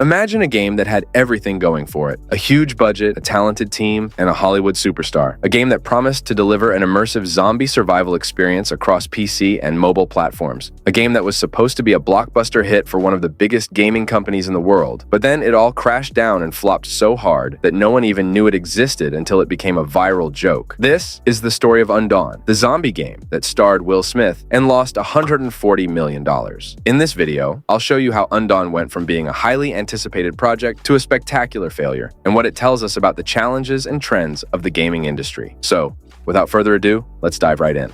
Imagine a game that had everything going for it: a huge budget, a talented team, and a Hollywood superstar. A game that promised to deliver an immersive zombie survival experience across PC and mobile platforms. A game that was supposed to be a blockbuster hit for one of the biggest gaming companies in the world, but then it all crashed down and flopped so hard that no one even knew it existed until it became a viral joke. This is the story of UNDAWN, the zombie game that starred Will Smith and lost $140 million. In this video, I'll show you how UNDAWN went from being a highly anticipated project to a spectacular failure, and what it tells us about the challenges and trends of the gaming industry. So, without further ado, let's dive right in.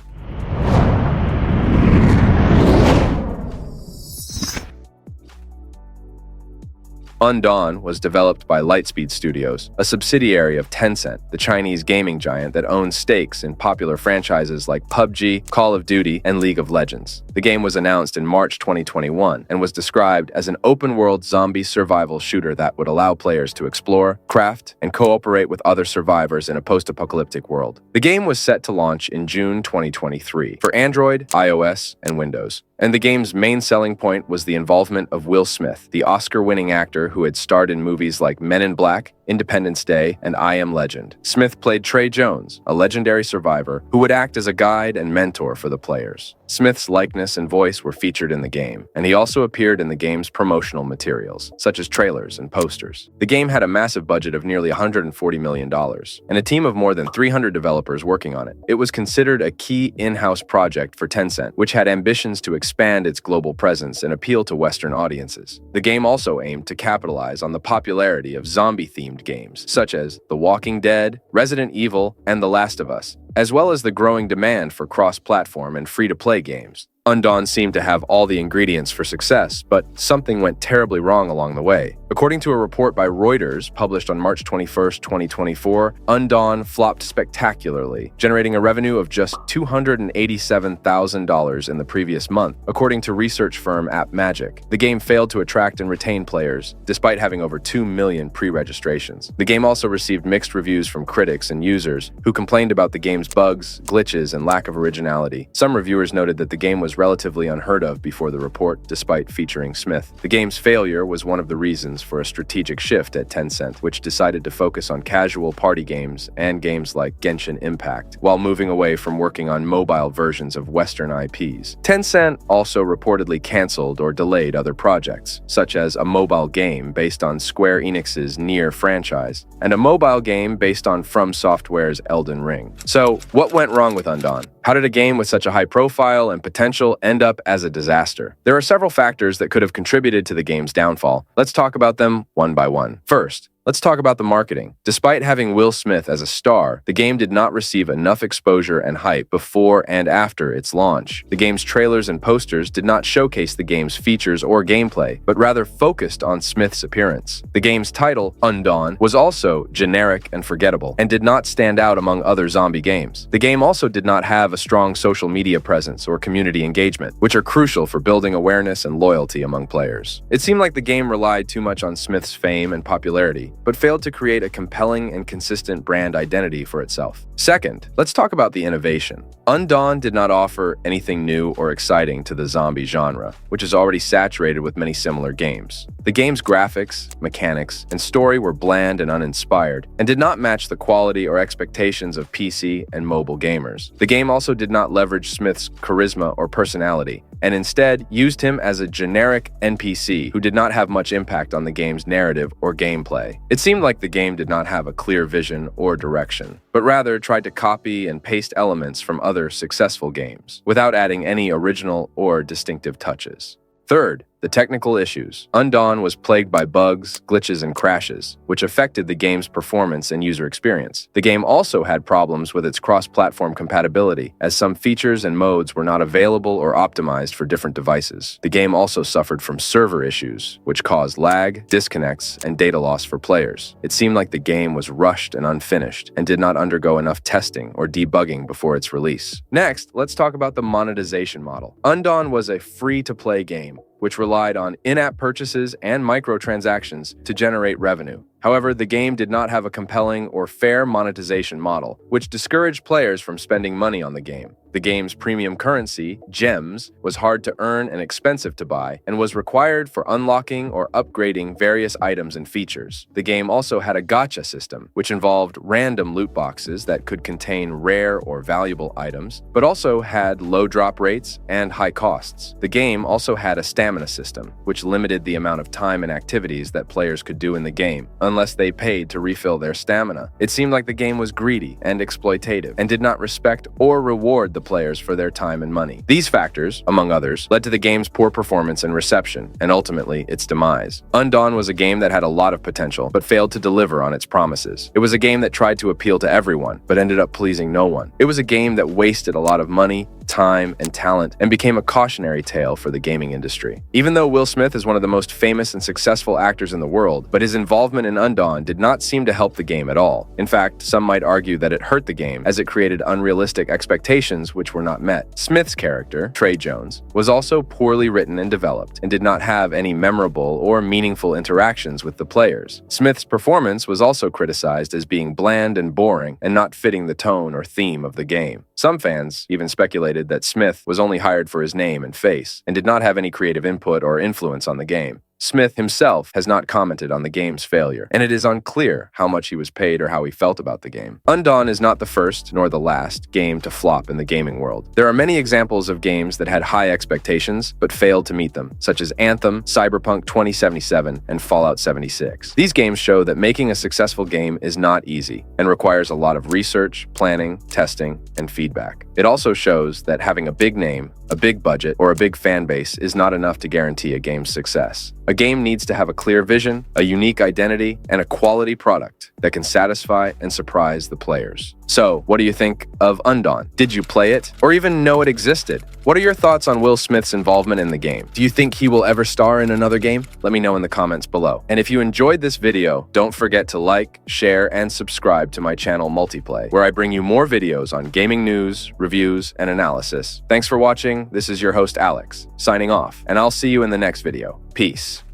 UNDAWN was developed by Lightspeed Studios, a subsidiary of Tencent, the Chinese gaming giant that owns stakes in popular franchises like PUBG, Call of Duty, and League of Legends. The game was announced in March 2021 and was described as an open-world zombie survival shooter that would allow players to explore, craft, and cooperate with other survivors in a post-apocalyptic world. The game was set to launch in June 2023 for Android, iOS, and Windows. And the game's main selling point was the involvement of Will Smith, the Oscar-winning actor who had starred in movies like Men in Black, Independence Day, and I Am Legend. Smith played Trey Jones, a legendary survivor who would act as a guide and mentor for the players. Smith's likeness and voice were featured in the game, and he also appeared in the game's promotional materials, such as trailers and posters. The game had a massive budget of nearly $140 million, and a team of more than 300 developers working on it. It was considered a key in-house project for Tencent, which had ambitions to expand its global presence and appeal to Western audiences. The game also aimed to capitalize on the popularity of zombie-themed games, such as The Walking Dead, Resident Evil, and The Last of Us, as well as the growing demand for cross-platform and free-to-play games. UNDAWN seemed to have all the ingredients for success, but something went terribly wrong along the way. According to a report by Reuters published on March 21, 2024, UNDAWN flopped spectacularly, generating a revenue of just $287,000 in the previous month, according to research firm AppMagic. The game failed to attract and retain players, despite having over 2 million pre-registrations. The game also received mixed reviews from critics and users who complained about the game's bugs, glitches, and lack of originality. Some reviewers noted that the game was relatively unheard of before the report, despite featuring Smith. The game's failure was one of the reasons for a strategic shift at Tencent, which decided to focus on casual party games and games like Genshin Impact, while moving away from working on mobile versions of Western IPs. Tencent also reportedly canceled or delayed other projects, such as a mobile game based on Square Enix's Nier franchise, and a mobile game based on From Software's Elden Ring. So, what went wrong with UNDAWN? How did a game with such a high profile and potential end up as a disaster? There are several factors that could have contributed to the game's downfall. Let's talk about them one by one. First, let's talk about the marketing. Despite having Will Smith as a star, the game did not receive enough exposure and hype before and after its launch. The game's trailers and posters did not showcase the game's features or gameplay, but rather focused on Smith's appearance. The game's title, UNDAWN, was also generic and forgettable, and did not stand out among other zombie games. The game also did not have a strong social media presence or community engagement, which are crucial for building awareness and loyalty among players. It seemed like the game relied too much on Smith's fame and popularity, but failed to create a compelling and consistent brand identity for itself. Second, let's talk about the innovation. UNDAWN did not offer anything new or exciting to the zombie genre, which is already saturated with many similar games. The game's graphics, mechanics, and story were bland and uninspired, and did not match the quality or expectations of PC and mobile gamers. The game also did not leverage Smith's charisma or personality, and instead used him as a generic NPC who did not have much impact on the game's narrative or gameplay. It seemed like the game did not have a clear vision or direction, but rather tried to copy and paste elements from other successful games, without adding any original or distinctive touches. Third, the technical issues. UNDAWN was plagued by bugs, glitches, and crashes, which affected the game's performance and user experience. The game also had problems with its cross-platform compatibility, as some features and modes were not available or optimized for different devices. The game also suffered from server issues, which caused lag, disconnects, and data loss for players. It seemed like the game was rushed and unfinished, and did not undergo enough testing or debugging before its release. Next, let's talk about the monetization model. UNDAWN was a free-to-play game, which relied on in-app purchases and microtransactions to generate revenue. However, the game did not have a compelling or fair monetization model, which discouraged players from spending money on the game. The game's premium currency, gems, was hard to earn and expensive to buy, and was required for unlocking or upgrading various items and features. The game also had a gacha system, which involved random loot boxes that could contain rare or valuable items, but also had low drop rates and high costs. The game also had a stamina system, which limited the amount of time and activities that players could do in the game, unless they paid to refill their stamina. It seemed like the game was greedy and exploitative, and did not respect or reward the players for their time and money. These factors, among others, led to the game's poor performance and reception, and ultimately its demise. UNDAWN was a game that had a lot of potential, but failed to deliver on its promises. It was a game that tried to appeal to everyone, but ended up pleasing no one. It was a game that wasted a lot of money, time, and talent, and became a cautionary tale for the gaming industry. Even though Will Smith is one of the most famous and successful actors in the world, but his involvement in UNDAWN did not seem to help the game at all. In fact, some might argue that it hurt the game, as it created unrealistic expectations which were not met. Smith's character, Trey Jones, was also poorly written and developed, and did not have any memorable or meaningful interactions with the players. Smith's performance was also criticized as being bland and boring, and not fitting the tone or theme of the game. Some fans even speculated that Smith was only hired for his name and face, and did not have any creative input or influence on the game. Smith himself has not commented on the game's failure, and it is unclear how much he was paid or how he felt about the game. UNDAWN is not the first nor the last game to flop in the gaming world. There are many examples of games that had high expectations but failed to meet them, such as Anthem, Cyberpunk 2077, and Fallout 76. These games show that making a successful game is not easy and requires a lot of research, planning, testing, and feedback. It also shows that having a big name, a big budget, or a big fan base is not enough to guarantee a game's success. A game needs to have a clear vision, a unique identity, and a quality product that can satisfy and surprise the players. So, what do you think of UNDAWN? Did you play it, or even know it existed? What are your thoughts on Will Smith's involvement in the game? Do you think he will ever star in another game? Let me know in the comments below. And if you enjoyed this video, don't forget to like, share, and subscribe to my channel MultiPlay, where I bring you more videos on gaming news, reviews, and analysis. Thanks for watching. This is your host Alex, signing off, and I'll see you in the next video. Peace.